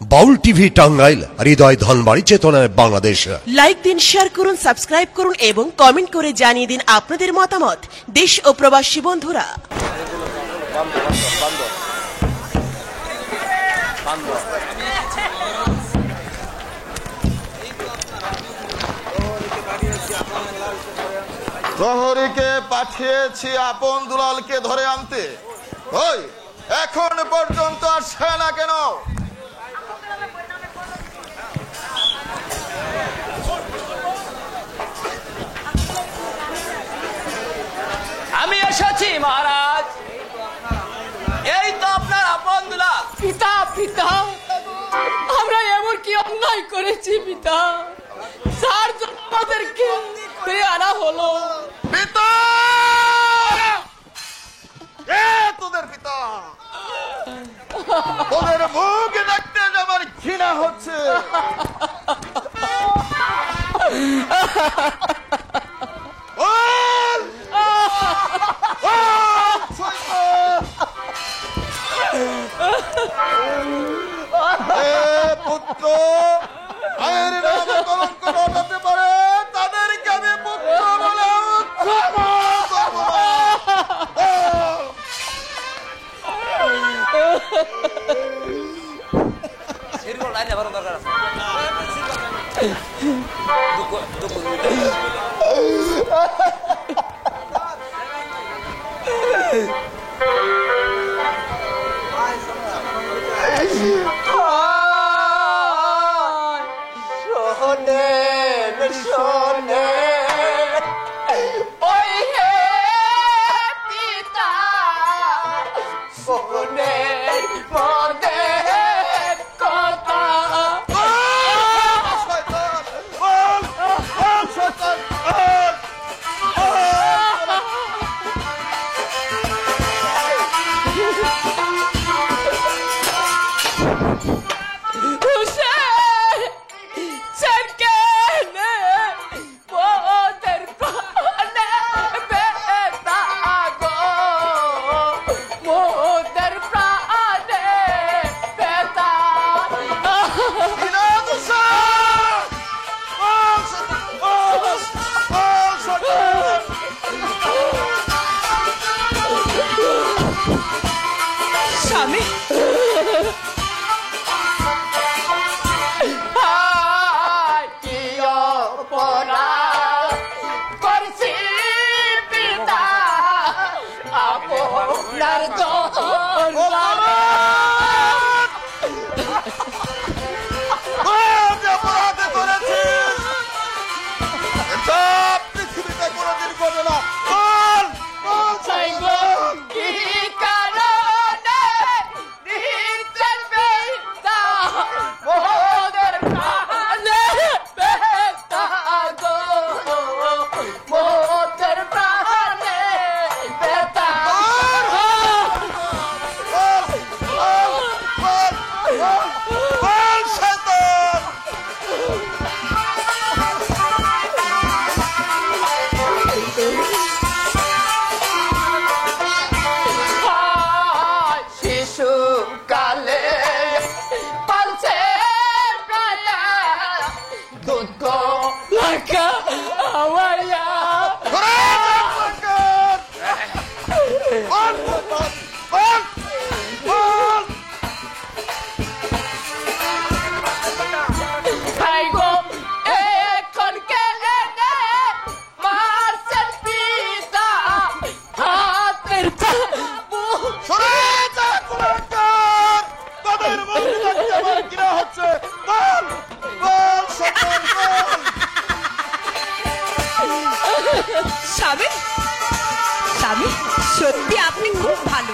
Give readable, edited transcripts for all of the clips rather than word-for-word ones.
বাউল TV Tangail, হৃদয় ধনবাড়ি, চেতনায় Bangladesh. Like দিন, share করুন, সাবস্ক্রাইব করুন এবং কমেন্ট করে জানিয়ে দিন আপনাদের মতামত। দেশ ও প্রবাসী বন্ধুরা, প্রহরীকে পাঠিয়েছি আপন দুলালকে ধরে আনতে, ওই এখন পর্যন্ত আসছে না কেন? আমি এসেছি মহারাজ, এই তো আপনার আপন দুলাল। পিতা পিতা, আমরা এমন কি অন্যায় করেছি পিতা, যার জন্য আমাদেরকে ফিরে আনা হলো? পিতা, তোদের পিতা, তোদের মুখ দেখতে আমার ঘৃণা হচ্ছে। পুত্র আয়ের নামে কলঙ্ক ঘটাতে পারে তাদেরকে আমি পুত্র বলে দরকার আছে। স্বামী, স্বামী, সত্যি আপনি খুব ভালো।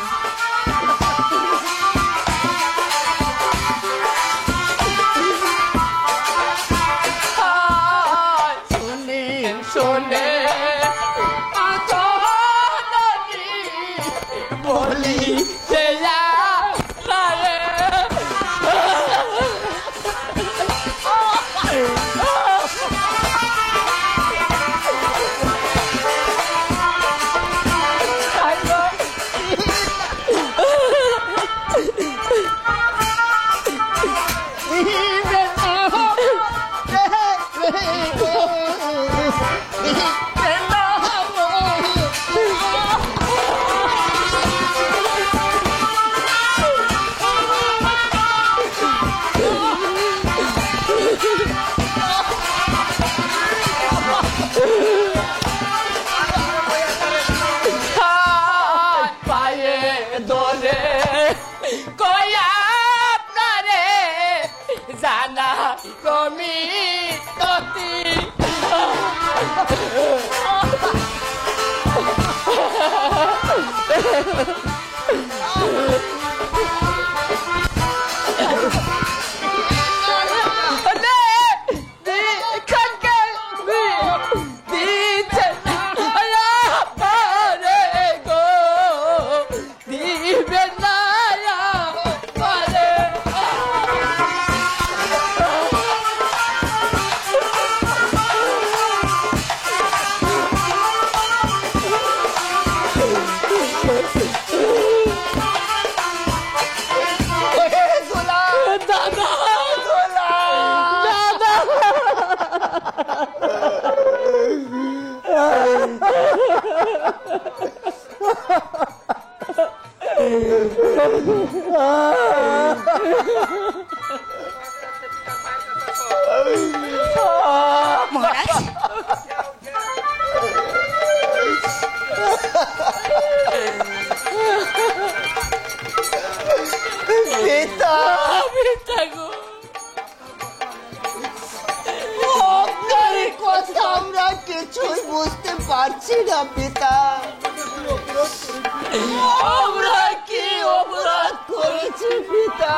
দিবে না পায়ে দোলে কয়া আপনারে জানা কমি কতি মহারাজ পিতা গো আপনার কথা আমরা কিছুই বুঝতে পারছি না পিতা আমরা কি অপরাধ করেছি পিতা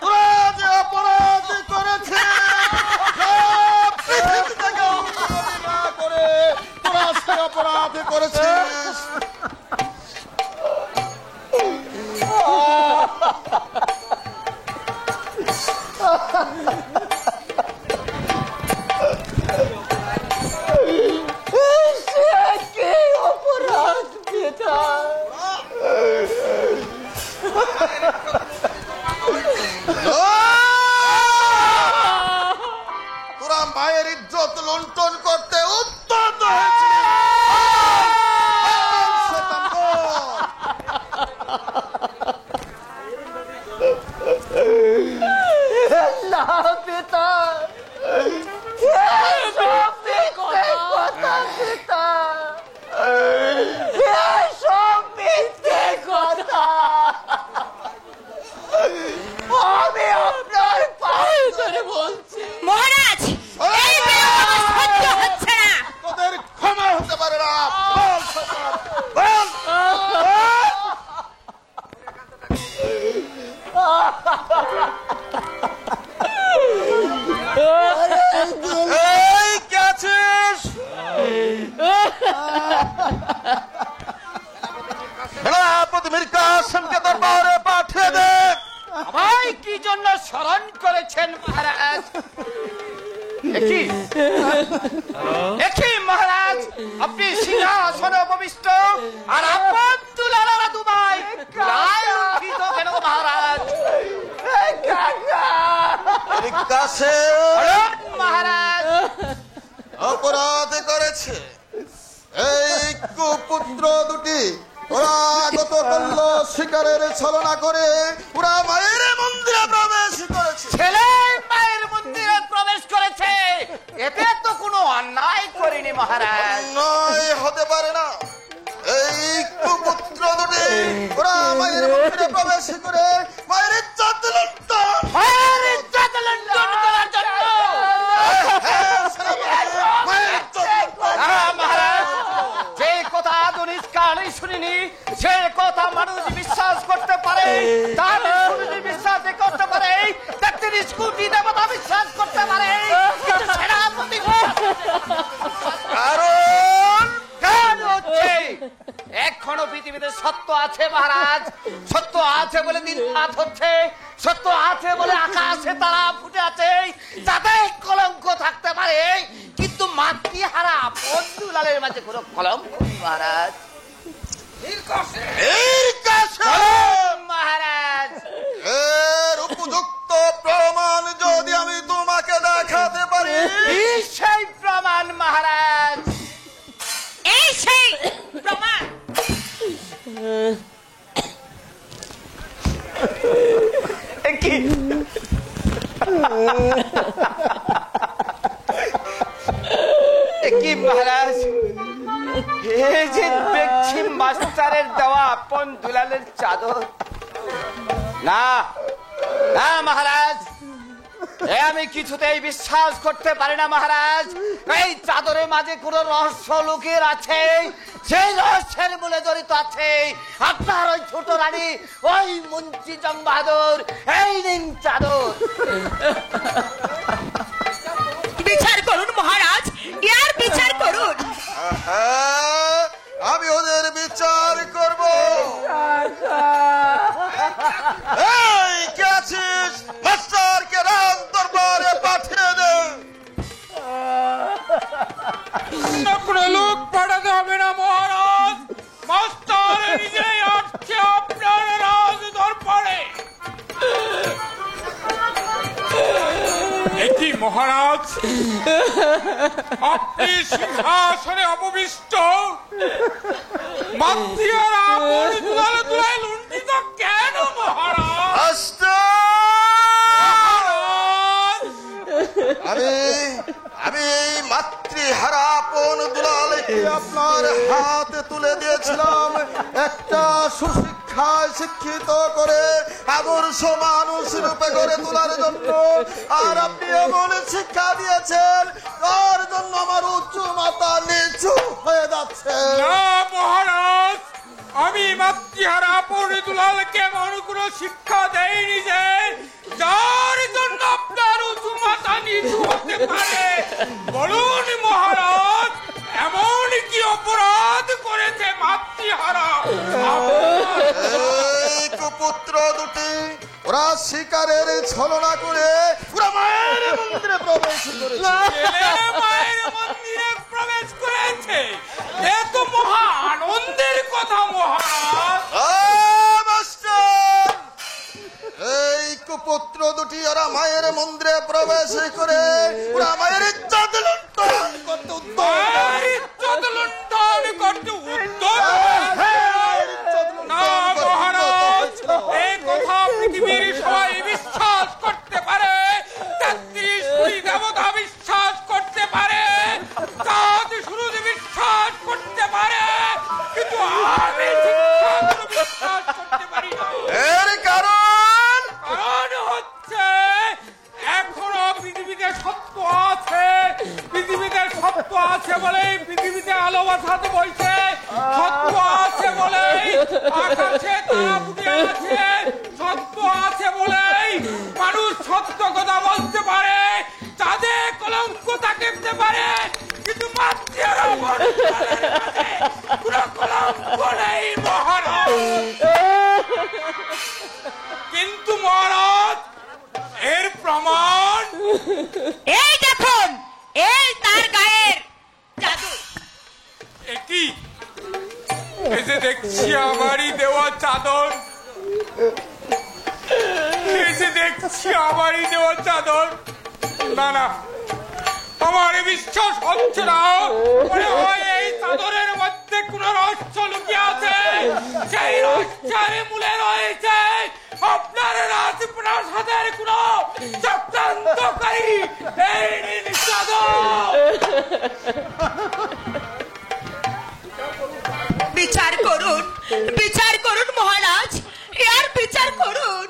তোরা যে অপরাধ করেছিস, সব পৃথিবী থেকে উৎপত্তি না করে তোরা সে অপরাধ করেছিস। কি অপরাধ পিতা তোরা মায়ের ইজ্জত লুণ্ঠন করতে উদ্যত হয়েছিস। না পিতা এসব মিথ্যে কথা পিতা এসব মিথ্যে কথা আমি আপনার পায়ে ধরে বলছি মহারাজ এই বিয়ে সহ্য হচ্ছে না। তোদের ক্ষমা হতে পারে না। বল, বল। এই কে আছিস? সেনাপতি মীর কাসেমকে দরবারে পাঠিয়ে দে। ভাই কি জন্য স্মরণ করেছেন মহারাজ? একই মহারাজ, আপনি সিংহাসনে উপবিষ্ট আর আপন দুলারা দুবাই গায়ে উঠিত কেন মহারাজ? মীর কাসেম বলুন মহারাজ। অপরাধ করেছে। এই কুপুত্র দুটি ওরা গত করল শিকারের ছলনা করে ওরা মায়ের মন্দিরে প্রবেশ করেছে। ছেলে মায়ের মন্দিরে প্রবেশ করেছে, এতে তো কোনো অন্যায় করেনি মহারাজ। নয় হতে পারে না। এই কুপুত্র দুটি ওরা মায়ের মন্দিরে প্রবেশ করে মায়ের ইজ্জত লুণ্ঠন মায়ের ইজ্জত লুণ্ঠন করার জন্য মহারাজ, যে কথা আধুনিক কালে শুনিনি সে কথা মানুষ বিশ্বাস করতে পারে, তার বিশ্বাস করতে পারে, ৩৩ কোটি দেবতা বিশ্বাস করতে পারে, কিন্তু সেনাপতি কারণ হচ্ছে এখনো পৃথিবীতে সত্য আছে মহারাজ। সত্য আছে বলে দিন রাত হচ্ছে, সত্য আছে বলে আকাশে তারা ফুটে আছে, যাতে কলঙ্ক থাকতে পারে, কিন্তু মাতৃহারা বন্ধুলালের মাঝে কোনো কলঙ্ক নেই মহারাজ। কি মহারাজ, এই যে দেখছি মাস্টারের দেওয়া আপন দুলালের চাদর, না না মহারাজ, এ আমি কিছুতেই বিশ্বাস করতে পারি না মহারাজ। এই চাদরের মাঝে কোন রহস্য লুকিয়ে আছে, সেই রহস্যের মূলে জড়িত আছে আপনার ওই ছোট রানী, ওই মন্ত্রী জং বাহাদুর। এই নিন চাদর, বিচার করুন মহারাজ, ইয়ার বিচার করুন। আমি ওদের বিচার করব। এই কে আছিস, মাস্টারকে রাজ দরবারে পাঠিয়ে দে। কোনো লোক পাঠাতে হবে না মহারাজ, মাস্টার নিজেই আসছে আপনার রাজ দরবারে। এটি মহারাজ, আপনি সিংহাসনে অপবিষ্ট, মাতৃহারা আপন দুলালে দুলায় লুণ্ঠিত কেন মহারাজ? আমি মাতৃহারা আপন দুলালকে আপনার হাতে তুলে দিয়েছিলাম একটা সুশিক্ষায় শিক্ষিত করে আদর্শ মানুষ রূপে গড়ে তোলার জন্য, আর আপনি এমন শিক্ষা দিয়েছেন তার জন্য আমার উচ্চ মাথা নিচু হয়ে যাচ্ছে। না মহারাজ, আমি মাতৃহারা আপন দুলালকে এমন কোন শিক্ষা দেয়নি যে যার জন্য আপনার উঁচু মাথা নিচু হতে পারে। বলুন মহারাজ, এমন কি অপরাধ করেছে মাতৃহারা? এই কুপুত্র দুটি ওরা শিকারের ছলনা করে ওরা মায়ের মন্দিরে প্রবেশ করেছে। মায়ের মন্দিরে প্রবেশ করেছে, এ তো মহা আনন্দের কথা মহারাজ। এই কুপুত্র দুটি ওরা মায়ের মন্দিরে প্রবেশ করে ওরা মায়ের ইজ্জত লুণ্ঠন করতে উদ্যম। না মহারাজ, এই কথা পৃথিবীর সবাই বিশ্বাস করতে পারে, ৩৩ কোটি দেবতা বিশ্বাস করতে পারে, চাঁদ সূর্য বিশ্বাস করতে পারে, কিন্তু আমি বিশ্বাস করতে পারি না। এর কারণ হচ্ছে এখনো পৃথিবীতে সত্য আছে, পৃথিবীতে সত্য আছে বলেই পৃথিবীতে আলো বাসাতে বইছে, সত্য আছে বলেই আকাশে তারা ফুটে আছে, সত্য আছে বলেই মানুষ সত্য কথা বলতে পারে, চাঁদে কলঙ্ক থাকতে পারে, কিন্তু মাতৃহারা কোনো কলঙ্ক নেই মহারাজ। কিন্তু মহারাজ, এর প্রমাণ এই দেখুন, এই তার গায়ের জাদু। একই এই যে দেখছি আমারই দেওয়া চাদর, এই যে দেখছি আমারই দেওয়া চাদর, না না আমার বিশ্বাস হচ্ছে না। মনে হয় এই চাদরের মধ্যে কোন রহস্য লুকিয়ে আছে, সেই রহস্যের মূলে রয়েছে আপনার রাজপ্রাসাদের কোন চক্রান্তকারী। এই নিন চাদর। বিচার করুন, বিচার করুন মহারাজ, ইয়ার বিচার করুন।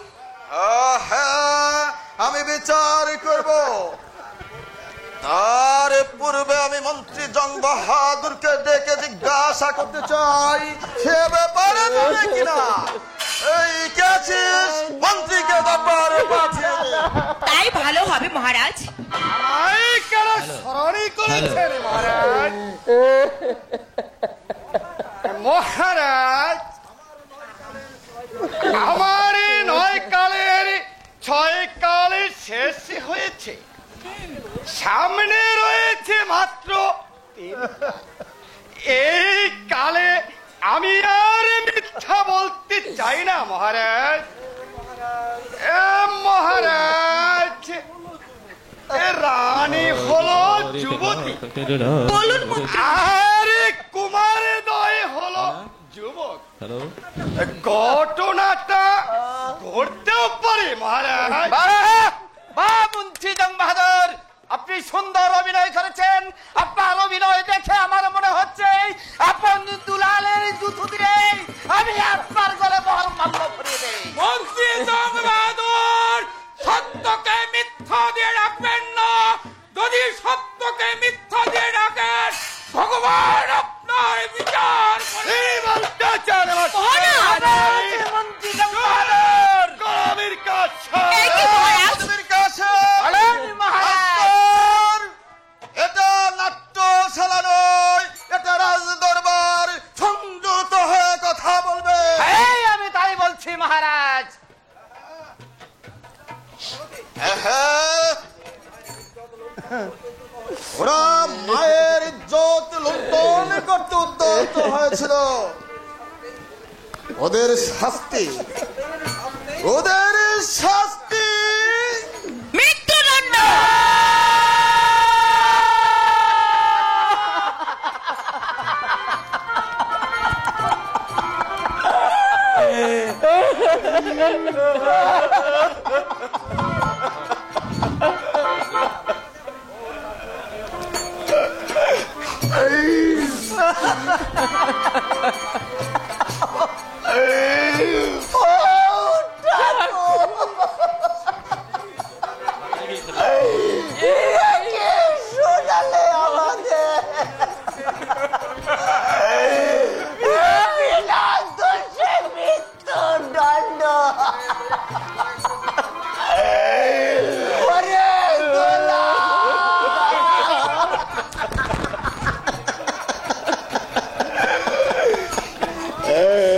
হ্যাঁ, আমি বিচার করব। তার পূর্বে আমি মন্ত্রী জং বাহাদুরকে ডেকে জিজ্ঞাসা করতে চাই সে ব্যাপারে জানে কিনা। এই কে আছিস, মন্ত্রীকে দরবারে পাঠিয়ে দে। তাই ভালো হবে মহারাজ। আমায় কেন স্মরণই করেছেন মহারাজ? মহারাজ, আমার ৯ কালের ৬ কালে শেষ হয়েছে, সামনে রয়েছে মাত্র ৩। এই কালে আমি আর মিথ্যা বলতে চাই না মহারাজ। মহারাজ, রানী হলো যুবতী, বলুন আর কুমার দয় হলো যুবক। ঘটনাটা ঘটতেও পারে মহারাজ মুন্সি জং বাহাদুর, আপনি সুন্দর অভিনয় করেছেন। আপনার অভিনয় দেখে আমার মনে হচ্ছে আপন দুলালের জুতো দিলে আমি আপনার গলে বহর মাল্য ভরিয়ে দেই। মন্ত্রী জং বাহাদুর, সত্যকে মিথ্যা দিয়ে রাখবেন না। যদি সত্যকে মিথ্যা দিয়ে রাখেন, ভগবান আপনার বিচার করবে। মন্ত্রী জং বাহাদুর, কবির কাছে এই কি মহারাজ? কবির কাছে বলেন মহারাজ। আস্তর, এটা নাট্যশালা নয়, এটা রাজ দরবার। সংযত হয়ে কথা বলবে। এই আমি তাই বলছি মহারাজ। ওরা মায়ের ইজ্জত লুণ্ঠন করতে উদ্যত হয়েছিল। ওদের শাস্তি মৃত্যুদণ্ড।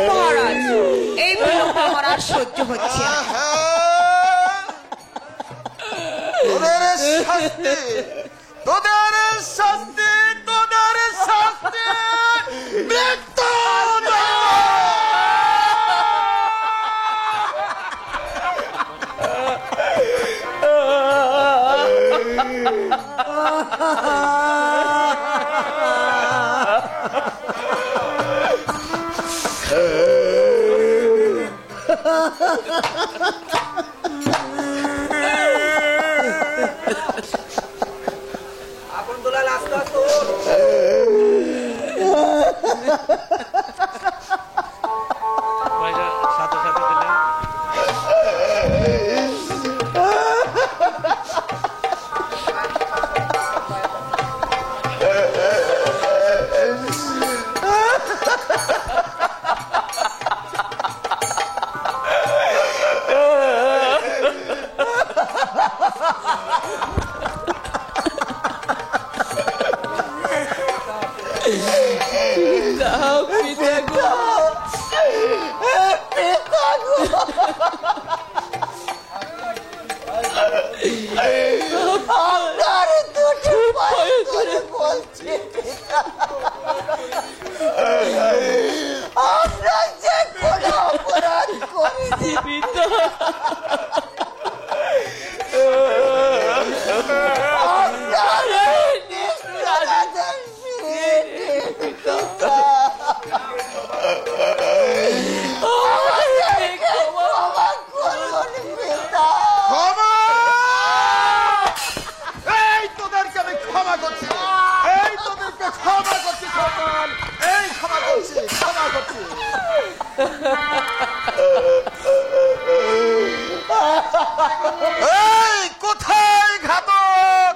মহারাজ, এই বিলম্ব আমার আর সহ্য হচ্ছে না। তোদের শাস্তি মৃত্যুদণ্ড। কোথায় ঘাতক?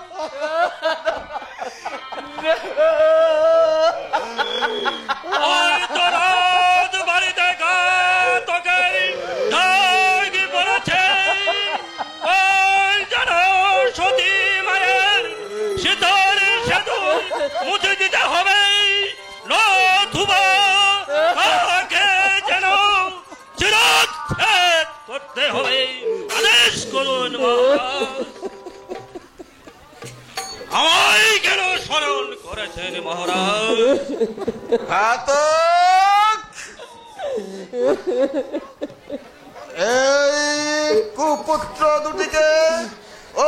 মুছে দিতে হবে, নতুবা তাকে যেন চিরচ্ছেদ করতে হবে। আদেশ করুন আমায় কেন স্মরণ করেছেন মহারাজ? ঘাতক, এই কুপুত্র দুটিকে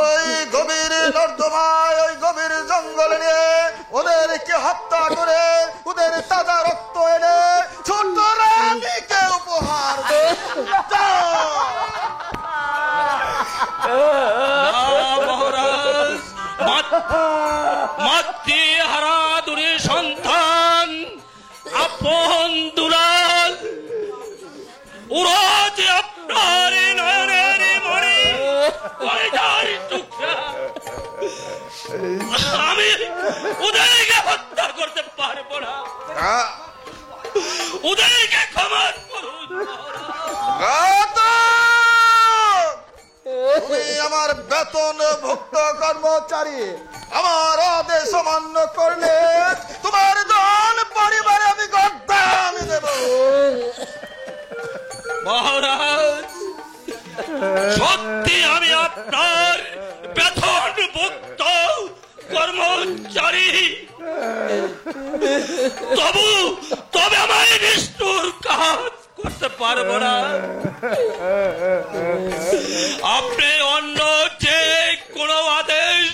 ওই গভীর নর্দমায়, ওই গভীর জঙ্গলে নিয়ে ওদেরকে হত্যা করে ওদের তাজা রক্ত এনে ছোট রানীকে উপহার দাও। মহারাজ, মাতৃহারা দুরে সন্তান আপন দুলাল ওরা যে আপনার নয়নের মনে কলেজার টুকরা, আমি ওদেরকে হত্যা করতে পারবো না, ওদেরকে ক্ষমা করুন। তুমি আমার বেতনভুক্ত কর্মচারী, আমার আদেশ অমান্য করলে তোমার জন পরিবারে আমি গদ্দামি দেব। মহারাজ, সত্যি আমি আপনার বেতনভুক্ত কর্মচারী, তবে আমায় নিষ্ঠুর কাজ করতে পারবো না। আপনি অন্য যে কোনো আদেশ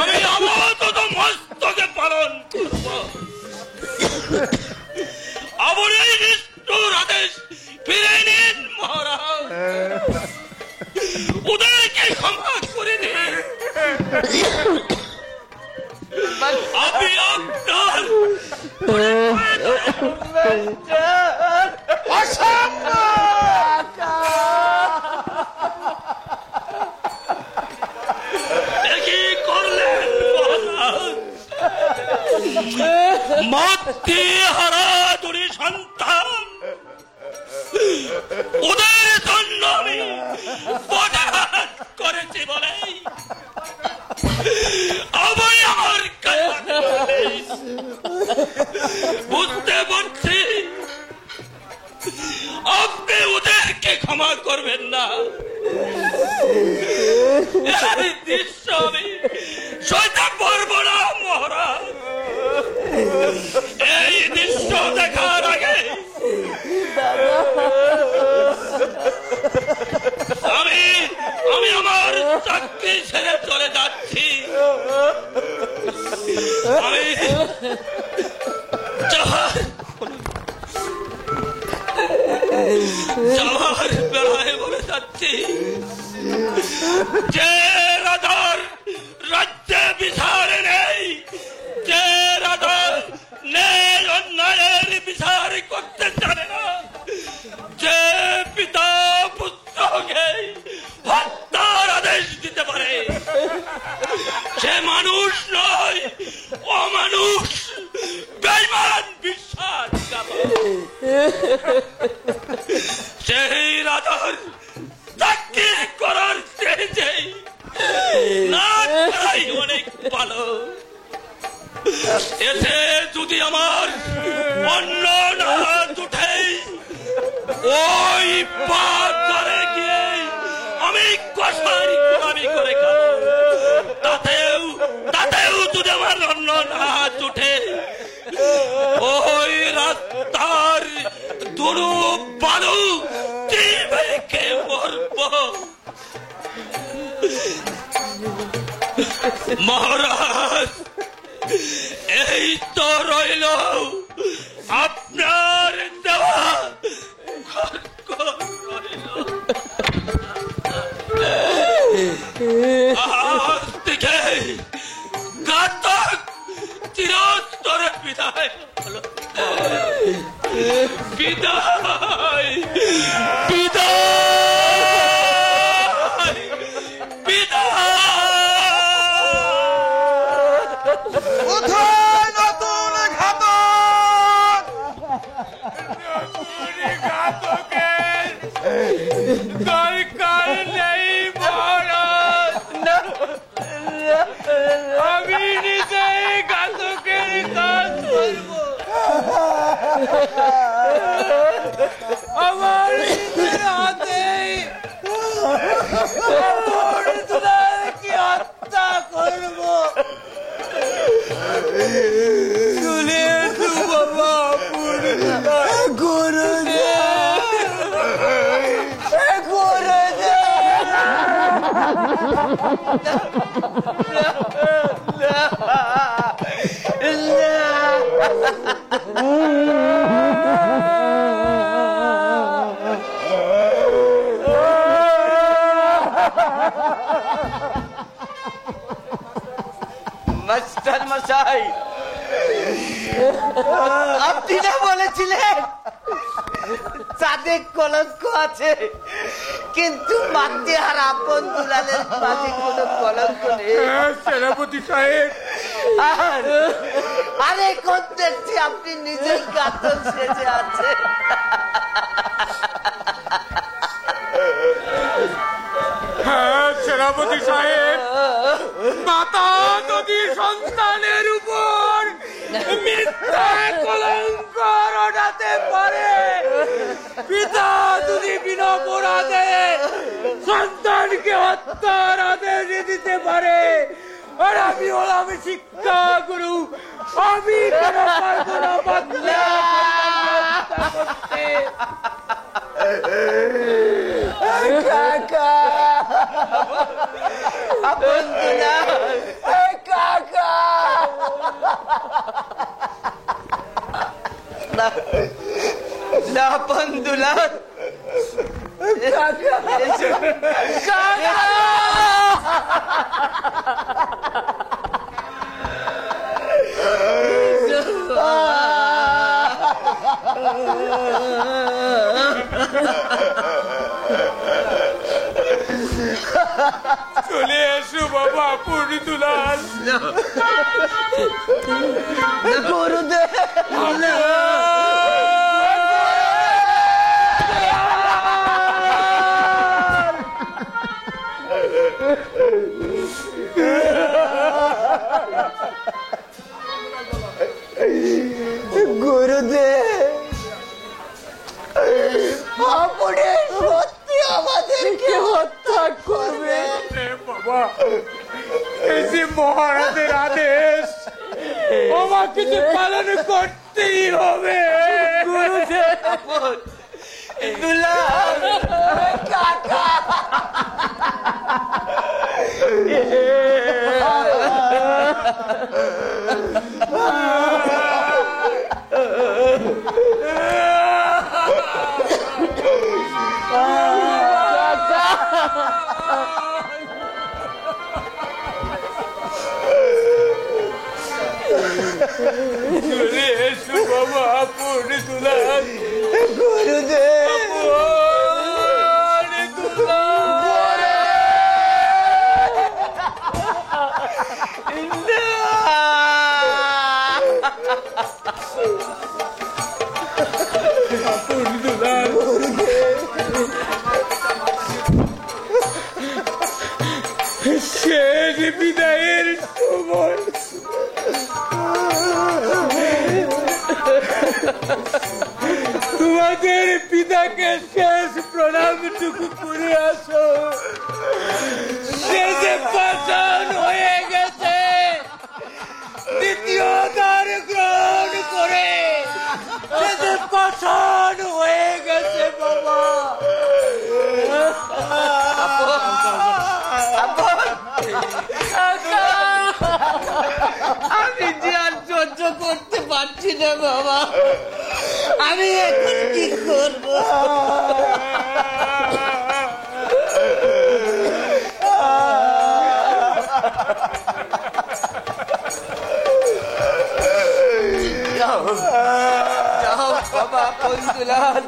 আমি আপাতত মস্তকে পালন করব। আমার এই নিষ্ঠুর আদেশ ফিরে নিন মহারাজ, ওদেরকে ক্ষমা করে দিন। আমি আপনার কি করলেন মাতৃহারা দুরি সন্তান, ওদের জন্য আমি বজাত করেছি বলে আমি আমার বুঝতে পারছি আপনি ওদেরকে ক্ষমা করবেন না। এই দৃশ্য আমি সইতে পারবো না মহারাজ। এই দৃশ্য দেখার আগে আমি আমার চাকরি ছেড়ে চলে যাচ্ছি। আমি যাওয়ার বেলায় বলে যাচ্ছি, যে রাজার রাজ্যে বিচার নেই, যে রাজার ন্যায় অন্যায়ের বিচার করতে জানে না, যে পিতা পুত্রকে হত্যার আদেশ দিতে পারে, সে মানুষ নয়, অমানুষ, বেঈমান, বিশ্বাসঘাতক। সেই রাজার চাকরি করার চেয়ে না করাই অনেক ভালো। এতে যদি আমার অন্য না উঠে ওই বাজারে গিয়ে আমি কষাই গোলামি করে খাবো, তাতেও যদি আমার অন্য না উঠে ওই রাস্তার দুরু বালু কে মরব। মহারাজ, এই তো রইল আপনার দেওয়া থেকে ঘাতক চিরস্তরে বিদায় হলো। বিদায় বিদায় বিদায়। কোথায় নতুন ঘাতক? ঘাতকের দরকার নেই মহারাজ, আমি নিজেই ঘাতকের কাজ করব। আমার নিজের হাতেই কি হত্যা করব। চলে তো বাবা গুরু গুরু মাস্টার মশাই, আপনি না বলেছিলেন চাঁদে কলঙ্ক আছে, কিন্তু মাতৃহারা আপন দুলালের মাঝে কোনো কলঙ্ক নেই। সেনাপতি সাহেব, আর এখন দেখছি আপনি নিজেই কাতর সেজে আছে। হ্যাঁ সেনাপতি সাহেব, মাতা যদি সন্তানের উপর মিথ্যা কলঙ্ক রটাতে পারে, পিতা যদি বিনা অপরাধে সন্তানকে হত্যার আদেশ দিতে পারে, আর আমি হলাম শিক্ষা গুরু, আমি কেন পারবো না বাচ্চা হত্যা করতে? কাকা, আপন দুলাল, কাকা, না আপন দুলাল, কাকা, কাকা। চলে এসো বাবা পূর্ণি দুলাল। গুরুদেব, গুরুদেব, আপনি সত্যি আমাদেরকে হত্যা করবে? বাবা, এই যে মহারাজের আদেশ, আমাকে যে পালন করতেই হবে। গুরুদেব, দুলাল, কাকা, চলে এসো বাবা পূর্ণি দুলাল। গুরুদেব, পূর্ণি দুলাল। পূর্ণি দুলাল, শেষ বিদায়ের সময় তোমাদের পিতাকে শেষ প্রণামটুকু করে আসো। সে যে পাষাণ হয়ে গেছে, দ্বিতীয় দ্বার গ্রহণ করে সে যে পাষাণ হয়ে গেছে বাবা। আমি যে আর সহ্য করতে পারছি না বাবা, আমি এখন কি করবো? যাও বাবা বন্ধুলাল,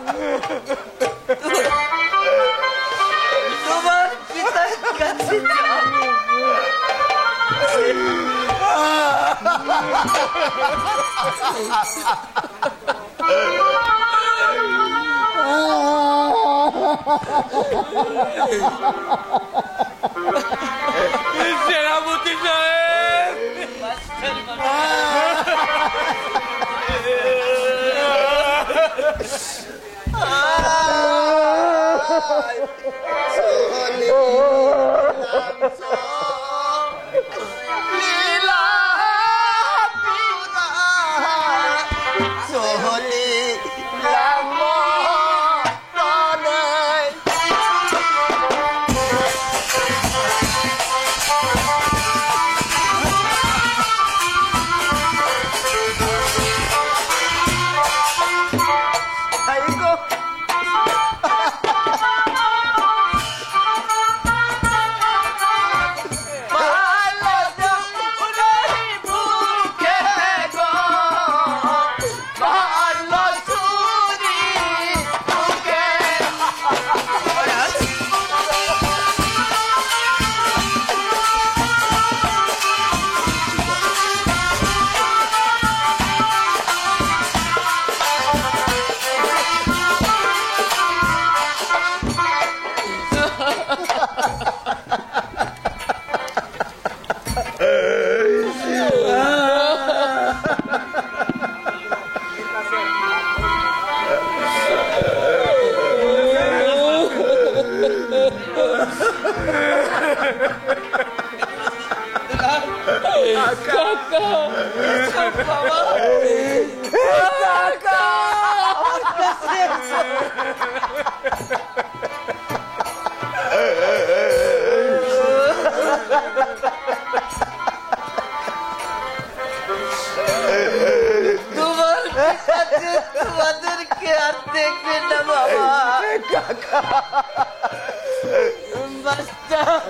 তোমার পিতার কাছে যাও। সেনাপতি সাহেব, তোমাদেরকে আর দেখবে না বাবা। মাস্টার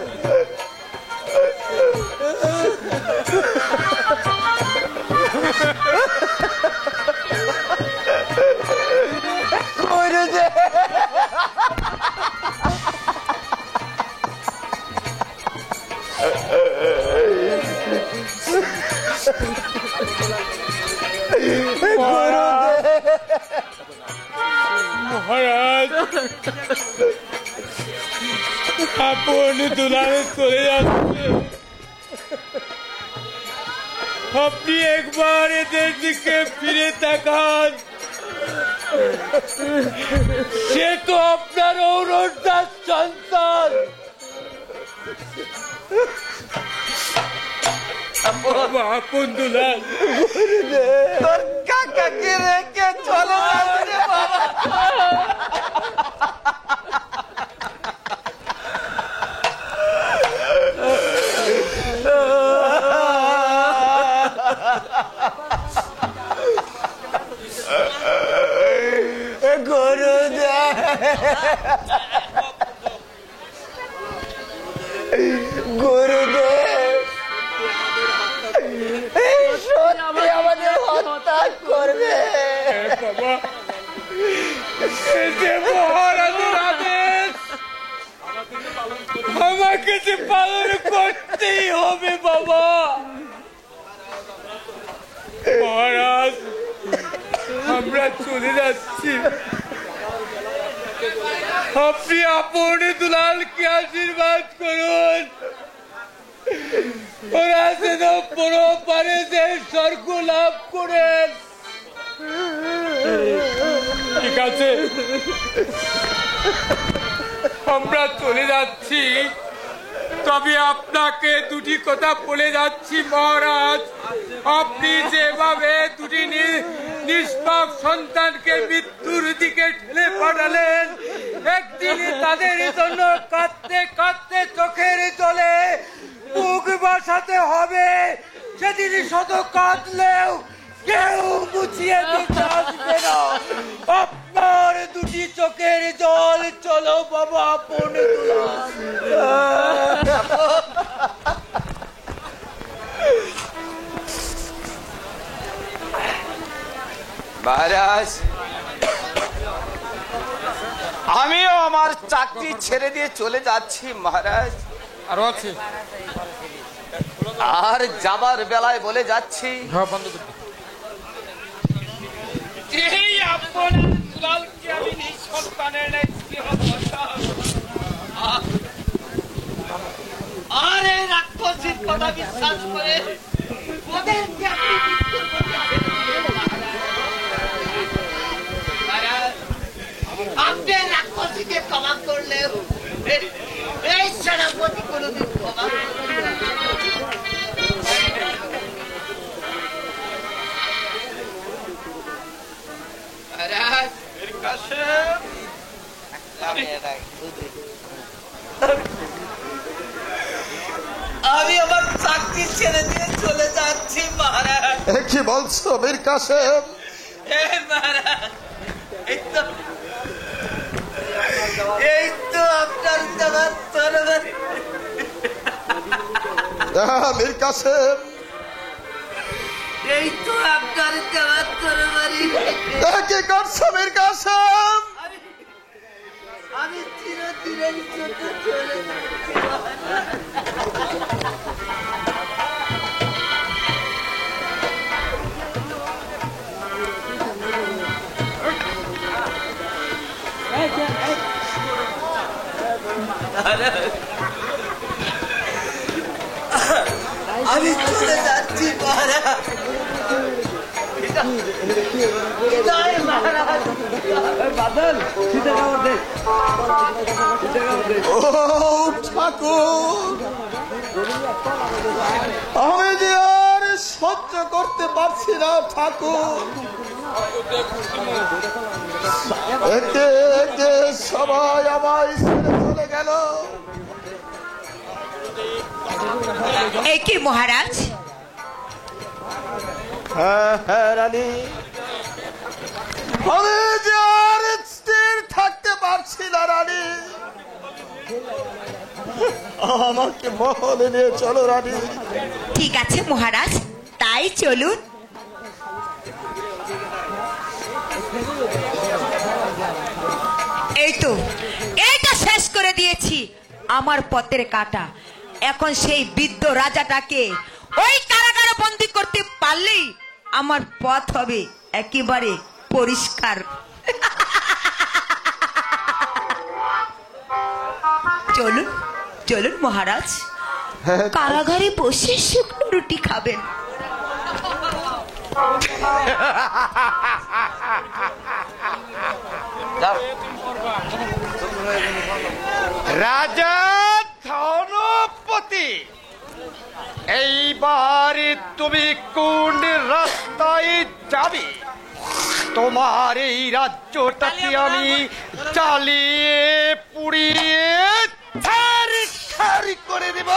করে দে। মহারাজ আপন দুলালে চলে যাচ্ছে, আপনি একবার এদের দিকে ফিরে তাকান। সে তো আপনার ঔরসদার সন্তান। আপন দুলাল তোর কাকাকে রেখে চলে যাচ্ছে বাবা। গুরুদেব সত্যি আমাদের হত্যা করবে। বাবা, যে মহারাজের আদেশ আমাকে যে পালন করতেই হবে বাবা। মহারাজ, আমরা চলে যাচ্ছি, আপনি আপন দুলালকে আশীর্বাদ করুন, ওরা যেন পরপারে যে স্বর্গ লাভ করেন। ঠিক আছে, আমরা চলে যাচ্ছি, তবে আপনাকে দুটি কথা বলে যাচ্ছি মহারাজ। আপনি যেভাবে দুটি নিষ্পাপ সন্তানকে মৃত্যুর দিকে ঠেলে পাঠালেন, একদিন তাদের জন্য কাঁদতে কাঁদতে চোখের জলে বুক বাসাতে হবে। সেদিন শত কাঁদলেও কেউ মুছিয়ে দিতে আসবে না আপনার দুটি চোখের জল। চলো বাবা, আপন মহারাজ, আমিও আমার চাকরি ছেড়ে দিয়ে চলে যাচ্ছি মহারাজ। আরো আছে, আর যাবার বেলায় বলে যাচ্ছি, এই আপন দুলালকে আমি নিজ সন্তানের ন্যায় স্নেহ করতাম। আর এই রাক্ষসীর কথা বিশ্বাস করে ওদেরকে আপনি মৃত্যুর পথে ঠেলে দিলেন মহারাজ। আপনি রাক্ষসীকে ক্ষমা করলেও এই সেনাপতি কোনোদিন ক্ষমা করবেন না। মহারাজ, আমি আমার চাকরি ছেড়ে দিয়ে চলে যাচ্ছি মহারাজ। কি বলছো মীর কাসেম? এই তো আপনার দেওয়ার তরবারি। মীর কাসেম, এই তো আপনার দেওয়ার তরবারি। কি করছো মীর কাসেম? আমি চিরদিনের জন্য চলে যাচ্ছি মহারাজ। আমি চলে যাচ্ছি মহারাজ। জয় মহারাজ। ও ঠাকুর, আমি যে আর সহ্য করতে পারছি না ঠাকুর। একে একে সবাই আমায় ছেড়ে চলে গেল। একে মহারাজ, হ্যাঁ হ্যাঁ রানী, আমি যে আর স্থির থাকতে পারছি না রানী, আমাকে মহলে নিয়ে চলো রানী। ঠিক আছে মহারাজ, তাই চলুন। এই তো, এইটা শেষ করে দিয়েছি আমার পথের কাটা। এখন সেই বৃদ্ধ রাজাটাকে ওই কারাগারে বন্দী করতে পারলেই আমার পথ হবে একেবারে পরিষ্কার। চলুন চলুন মহারাজ, কারাগারে বসে শুকনো রুটি খাবেন। রাজা ধনপতি, এইবার তুমি কোন রাস্তায় যাবে? তোমার এই রাজ্যটাকে আমি জ্বালিয়ে পুড়িয়ে ছাড়ি করে দেব।